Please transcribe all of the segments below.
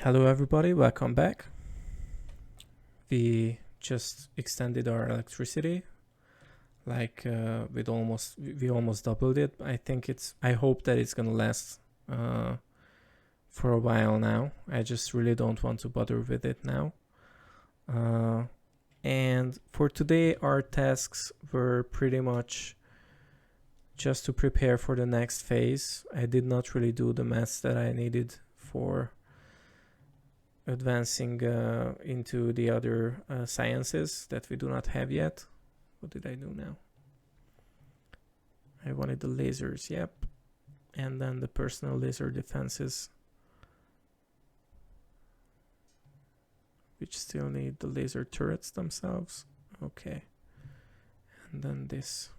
Hello everybody, welcome back. We just extended our electricity, like we almost doubled it. I hope that it's gonna last for a while now. I just really don't want to bother with it now. And for today, our tasks were pretty much just to prepare for the next phase. I did not really do the maths that I needed for advancing into the other sciences that we do not have yet. What did I do now? I wanted the lasers, yep. And then the personal laser defenses, which still need the laser turrets themselves. Okay. And then this.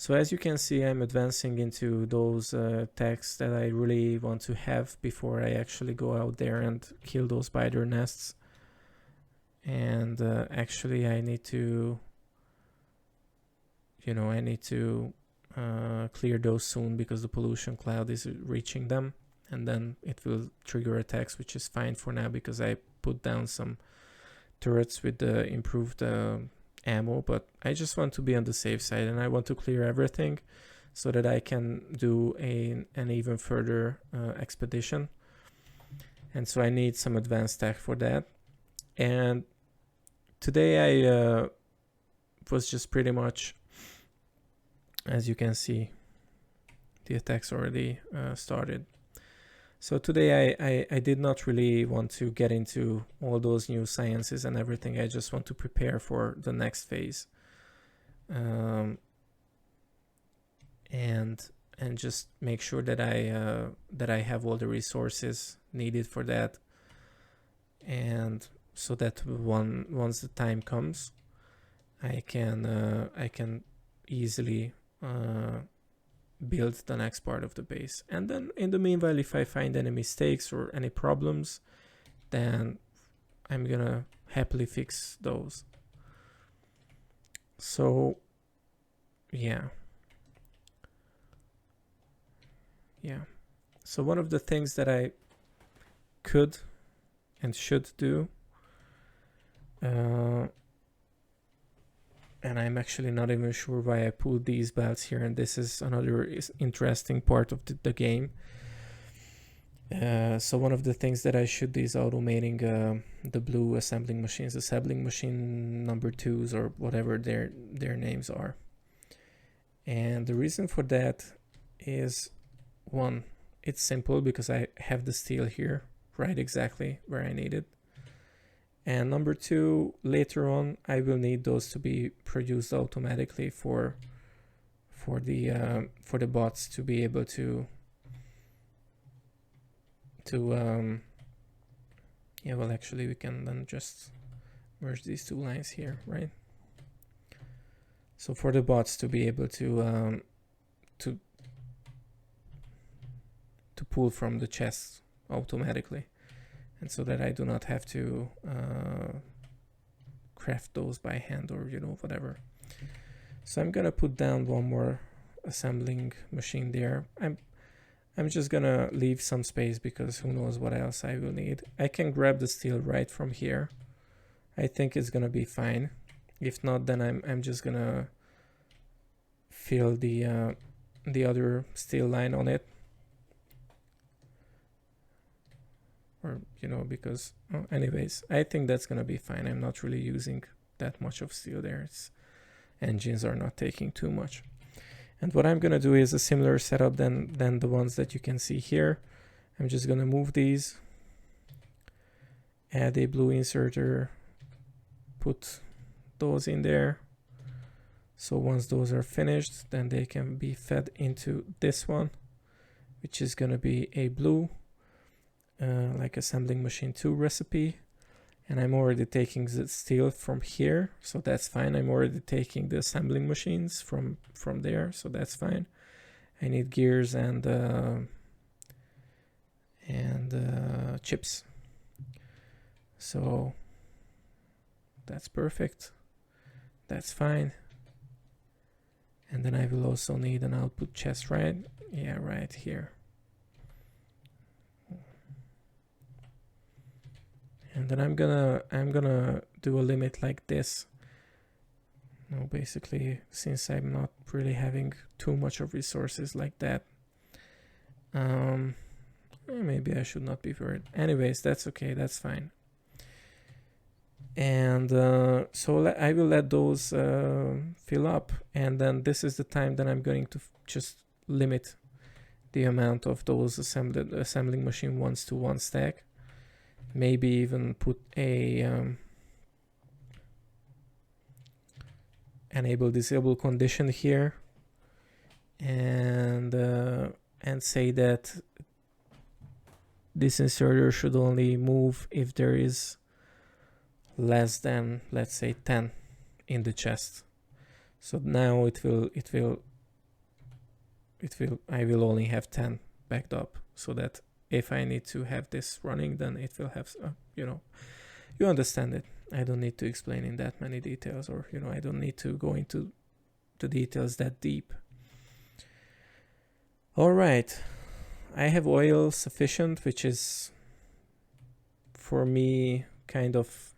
So as you can see, I'm advancing into those techs that I really want to have before I actually go out there and kill those spider nests. And actually I need to, clear those soon because the pollution cloud is reaching them. And then it will trigger attacks, which is fine for now because I put down some turrets with the improved ammo, but I just want to be on the safe side and I want to clear everything so that I can do an even further expedition. And so I need some advanced tech for that. And today I was just pretty much, as you can see, the attacks already started. So today I did not really want to get into all those new sciences and everything. I just want to prepare for the next phase, and just make sure that I have all the resources needed for that, and so that once the time comes, I can easily build the next part of the base. And then in the meanwhile, if I find any mistakes or any problems, then I'm gonna happily fix those. So yeah, so one of the things that I could and should do, and I'm actually not even sure why I pulled these belts here, and this is another interesting part of the game. So one of the things that I should do is automating the blue assembling machines, assembling machine number 2s or whatever their names are. And the reason for that is, one, it's simple because I have the steel here right exactly where I need it. And number 2, later on, I will need those to be produced automatically for the bots to be able to well, actually we can then just merge these two lines here, right? So for the bots to be able to pull from the chest automatically, and so that I do not have to craft those by hand or whatever. So I'm gonna put down one more assembling machine there. I'm just gonna leave some space because who knows what else I will need. I can grab the steel right from here. I think it's gonna be fine. If not, then I'm just gonna fill the other steel line on it. Or because anyways, I think that's gonna be fine. I'm not really using that much of steel there. Engines are not taking too much. And what I'm gonna do is a similar setup than the ones that you can see here. I'm just gonna move these, add a blue inserter, put those in there. So once those are finished, then they can be fed into this one, which is gonna be a blue like assembling machine 2 recipe. And I'm already taking the steel from here, so that's fine. I'm already taking the assembling machines from there, so that's fine. I need gears and chips, so that's perfect. That's fine. And then I will also need an output chest, right? Yeah, right here. And then I'm gonna do a limit like this. No, basically, since I'm not really having too much of resources like that, maybe I should not be worried. Anyways, that's okay, that's fine. And so I will let those fill up, and then this is the time that I'm going to just limit the amount of those assembling machine ones to one stack. Maybe even put a enable disable condition here, and say that this inserter should only move if there is less than, let's say, 10 in the chest. So now I will only have 10 backed up, so that if I need to have this running, then it will have, you understand it. I don't need to explain in that many details, or, I don't need to go into the details that deep. All right. I have oil sufficient, which is for me kind of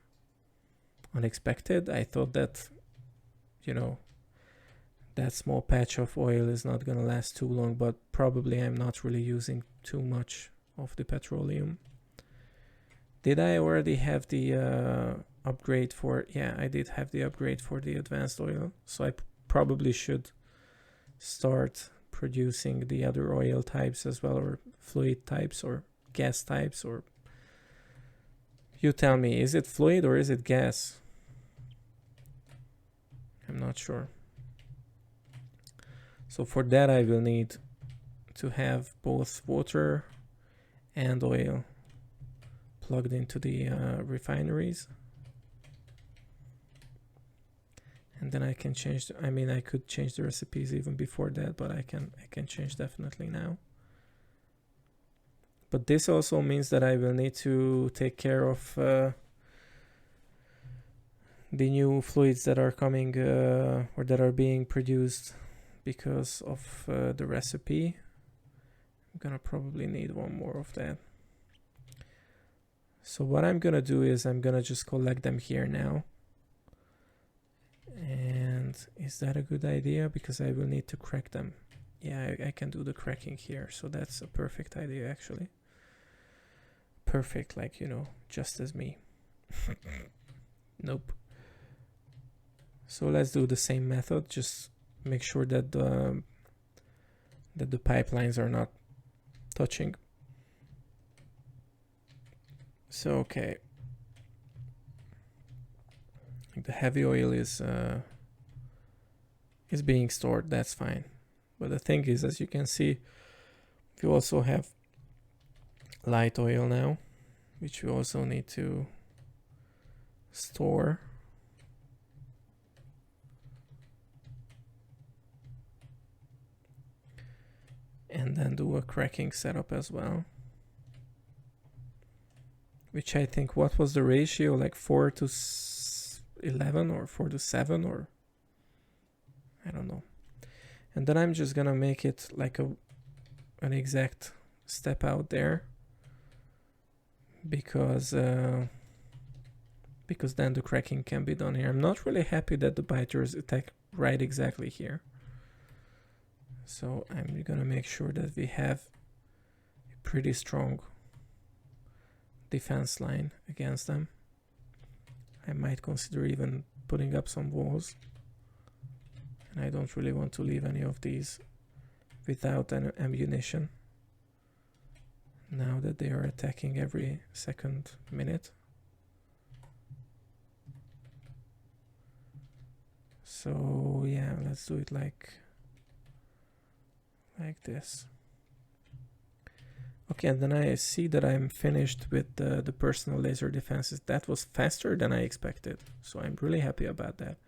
unexpected. I thought that, that small patch of oil is not gonna last too long, but probably I'm not really using too much of the petroleum. Did I already have the upgrade for, yeah, I did have the upgrade for the advanced oil, so I probably should start producing the other oil types as well, or fluid types or gas types, or you tell me, is it fluid or is it gas? I'm not sure. So for that I will need to have both water and oil plugged into the refineries, and then I can change I could change the recipes even before that, but I can change definitely now. But this also means that I will need to take care of the new fluids that are coming or that are being produced because of the recipe. I'm gonna probably need one more of that. So what I'm gonna do is I'm gonna just collect them here now. And is that a good idea? Because I will need to crack them. Yeah, I can do the cracking here, so that's a perfect idea actually. Perfect, like, just as me. Nope. So let's do the same method. Just make sure that the pipelines are not touching. So okay, the heavy oil is being stored. That's fine. But the thing is, as you can see, we also have light oil now, which we also need to store. And then do a cracking setup as well. Which I think, what was the ratio? Like 4:11 or 4:7, or I don't know. And then I'm just gonna make it like an exact step out there, because then the cracking can be done here. I'm not really happy that the biters attack right exactly here. So I'm gonna make sure that we have a pretty strong defense line against them. I might consider even putting up some walls. And I don't really want to leave any of these without an ammunition, now that they are attacking every second minute. So yeah, let's do it like this. Okay, and then I see that I'm finished with the personal laser defenses. That was faster than I expected, so I'm really happy about that.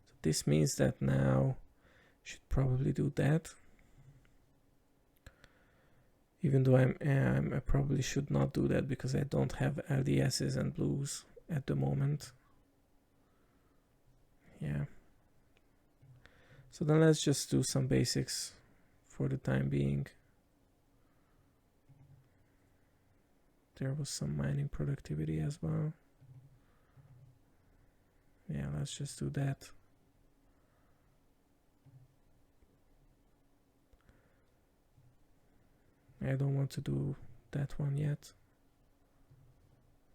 So this means that now I should probably do that. Even though I probably should not do that, because I don't have LDSs and blues at the moment. Yeah. So then let's just do some basics for the time being. There was some mining productivity as well. Yeah, let's just do that. I don't want to do that one yet.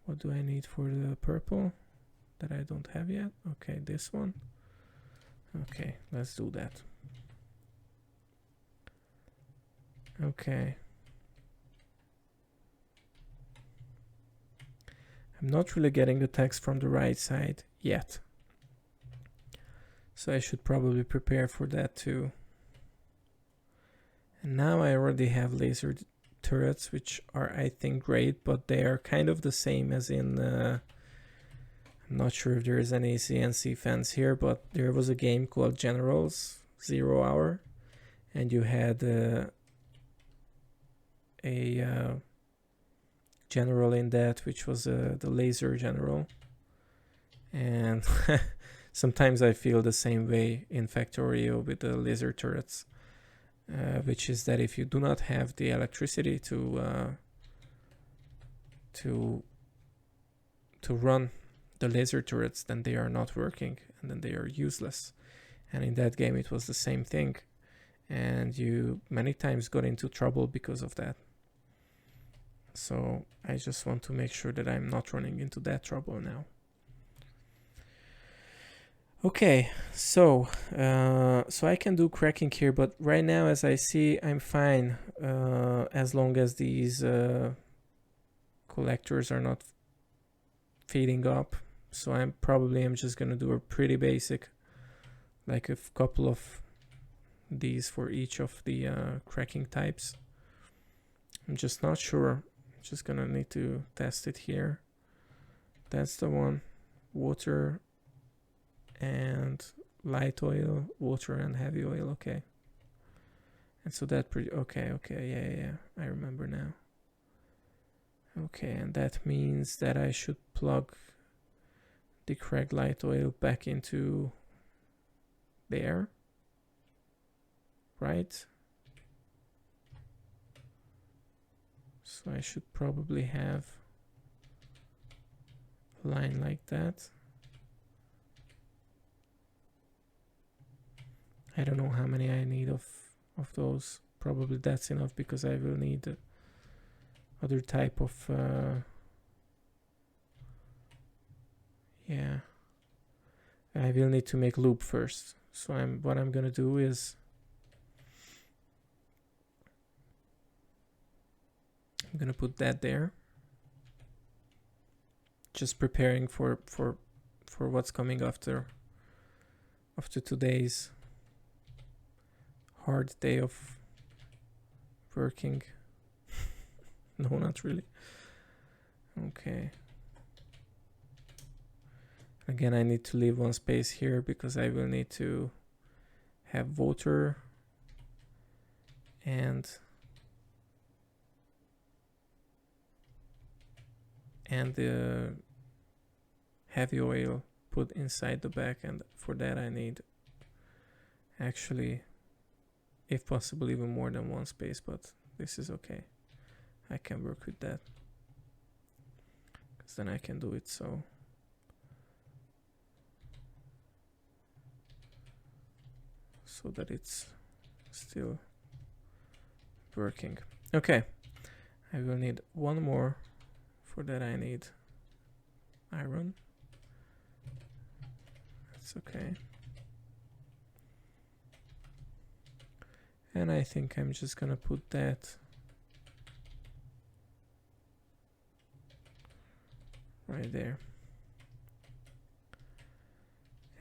What do I need for the purple that I don't have yet? Okay, this one. Okay, let's do that. Okay. I'm not really getting the text from the right side yet. So I should probably prepare for that too. And now I already have laser turrets, which are, I think, great, but they are kind of the same as in... I'm not sure if there is any CNC fans here, but there was a game called Generals 0 Hour, and you had a general in that, which was the laser general. And sometimes I feel the same way in Factorio with the laser turrets, which is that if you do not have the electricity to run the laser turrets, then they are not working and then they are useless. And in that game it was the same thing, and you many times got into trouble because of that. So I just want to make sure that I'm not running into that trouble now. Okay, so I can do cracking here, but right now, as I see, I'm fine as long as these collectors are not feeding up. So I'm just gonna do a pretty basic, like a couple of these for each of the cracking types. I'm just not sure. I'm just gonna need to test it here. That's the one. Water and light oil, water and heavy oil. Okay. And so that okay, yeah, I remember now. Okay, and that means that I should plug the cracked light oil back into there, right? So I should probably have a line like that. I don't know how many I need of those. Probably that's enough, because I will need other type of yeah, I will need to make loop first. So what I'm gonna do is I'm gonna put that there, just preparing for what's coming after today's hard day of working. No, not really. Okay. Again, I need to leave one space here because I will need to have water and the heavy oil put inside the bag, and for that I need actually, if possible, even more than one space, but this is okay. I can work with that, because then I can do it so that it's still working. Okay, I will need one more. For that I need iron. That's okay. And I think I'm just gonna put that right there.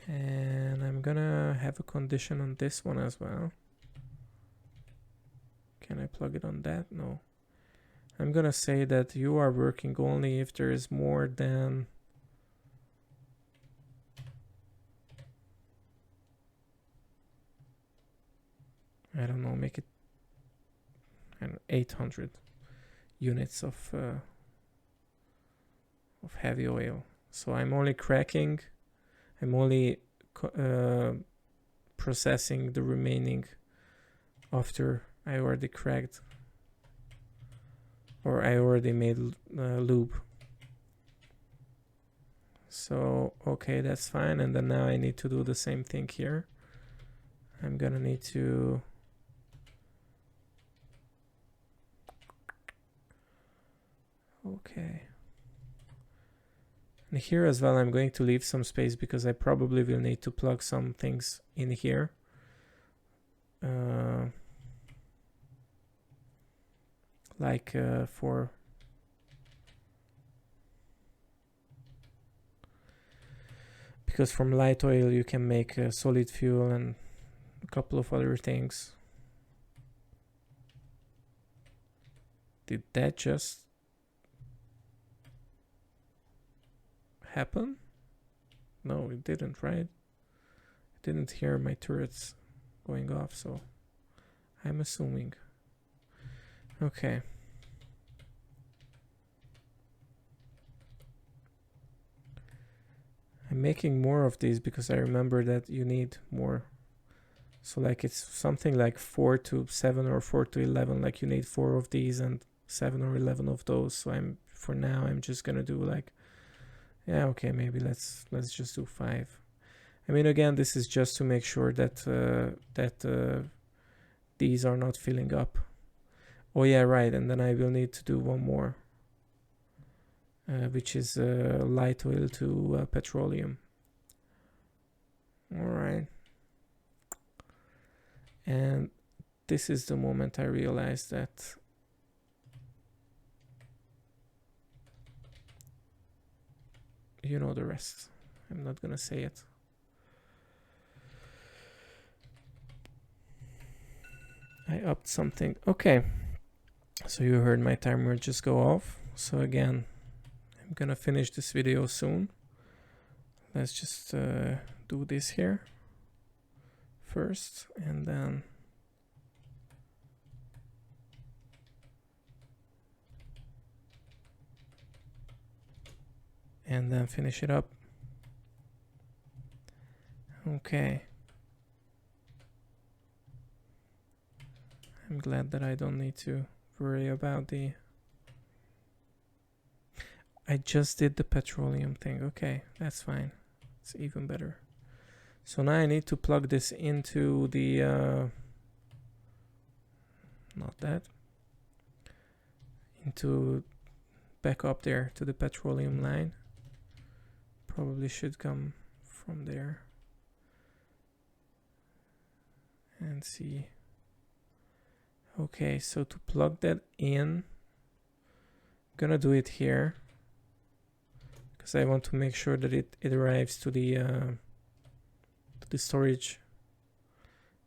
And I'm gonna have a condition on this one as well. Can I plug it on that? No. I'm gonna say that you are working only if there is more than I don't know, make it 800 units of heavy oil. So I'm only cracking, I'm only processing the remaining after I already cracked, or I already made lube. So okay, that's fine. And then now I need to do the same thing here. I'm gonna need to okay. And here as well, I'm going to leave some space because I probably will need to plug some things in here. For because from light oil you can make solid fuel and a couple of other things. Did that just happen? No, it didn't, right? I didn't hear my turrets going off, so I'm assuming. Okay. I'm making more of these because I remember that you need more. So like it's something like 4 to 7 or 4 to 11, like you need 4 of these and 7 or 11 of those. So for now I'm just gonna do like, yeah, okay, maybe let's just do 5. I mean, again, this is just to make sure that these are not filling up. Oh yeah, right, and then I will need to do one more, which is light oil to petroleum. All right. And this is the moment I realized that you know the rest. I'm not gonna say it. I upped something. Okay. So you heard my timer just go off. So again, I'm gonna finish this video soon. Let's just do this here first, and then finish it up. Okay. I'm glad that I don't need to worry about the... I just did the petroleum thing. Okay, that's fine. It's even better. So now I need to plug this into the... not that. Into... back up there to the petroleum line. Probably should come from there. And see... Okay, so to plug that in, I'm gonna do it here because I want to make sure that it arrives to the storage,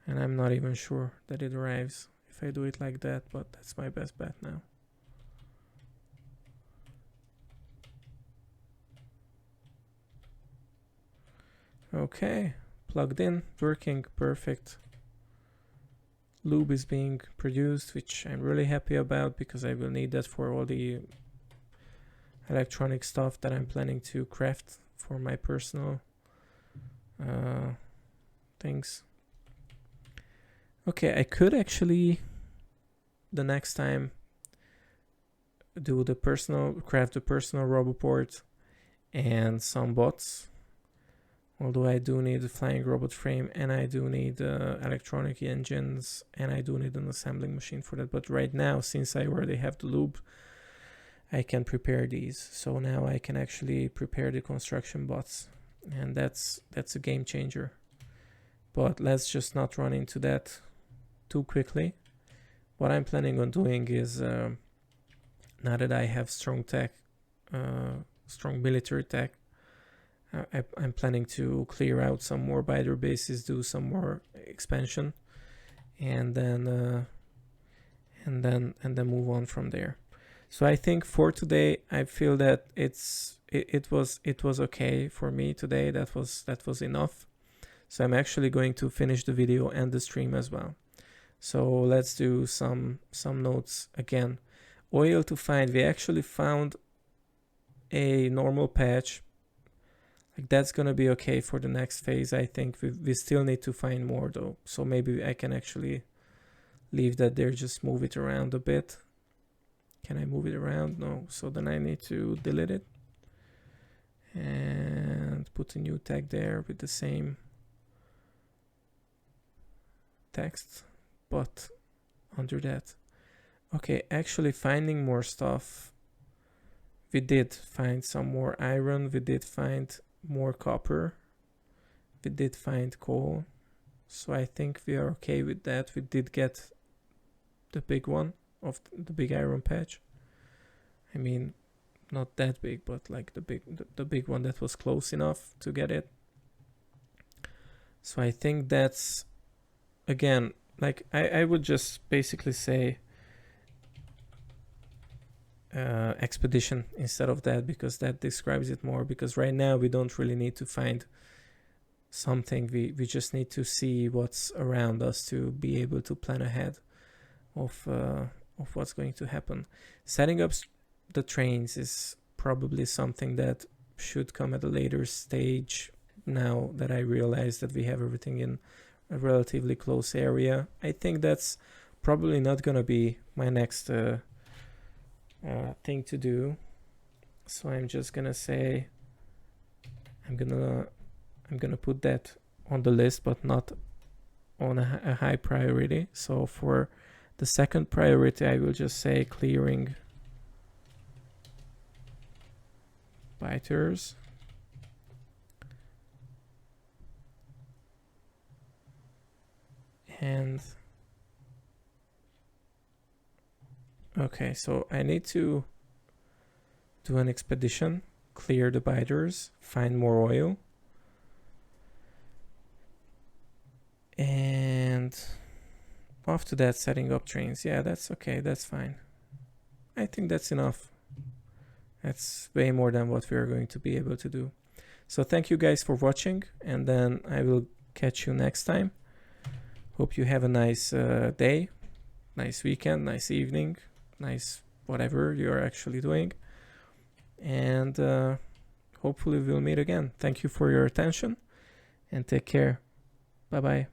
and I'm not even sure that it arrives if I do it like that, but that's my best bet now. Okay, plugged in, working, perfect. Lube is being produced, which I'm really happy about because I will need that for all the electronic stuff that I'm planning to craft for my personal things. Okay, I could actually the next time do craft the personal roboport and some bots. Although I do need a flying robot frame, and I do need electronic engines, and I do need an assembling machine for that. But right now, since I already have the lube, I can prepare these. So now I can actually prepare the construction bots, and that's a game changer. But let's just not run into that too quickly. What I'm planning on doing is, now that I have strong tech, strong military tech, I'm planning to clear out some more biter bases, do some more expansion, and then move on from there. So I think for today, I feel that it was okay for me today. That was enough. So I'm actually going to finish the video and the stream as well. So let's do some notes again. Oil to find. We actually found a normal patch. Like that's gonna be okay for the next phase. I think we still need to find more though. So maybe I can actually leave that there, just move it around a bit. Can I move it around? No. So then I need to delete it. and put a new tag there with the same text, but under that. Okay, actually finding more stuff. We did find some more iron, we did find more copper, we did find coal, so I think we are okay with that. We did get the big one of the big iron patch. I mean, not that big, but like the big one that was close enough to get it. So I think that's, again, like I would just basically say expedition instead of that, because that describes it more. Because right now we don't really need to find something, we just need to see what's around us to be able to plan ahead of what's going to happen. Setting up the trains is probably something that should come at a later stage, now that I realize that we have everything in a relatively close area. I think that's probably not gonna be my next thing to do, so I'm just gonna say I'm gonna put that on the list, but not on a high priority. So for the second priority, I will just say clearing biters. And okay, so I need to do an expedition, clear the biters, find more oil, and after that setting up trains. Yeah, that's okay, that's fine. I think that's enough. That's way more than what we are going to be able to do. So thank you guys for watching, and then I will catch you next time. Hope you have a nice day, nice weekend, nice evening, nice whatever you're actually doing. And hopefully we'll meet again. Thank you for your attention and take care. Bye bye.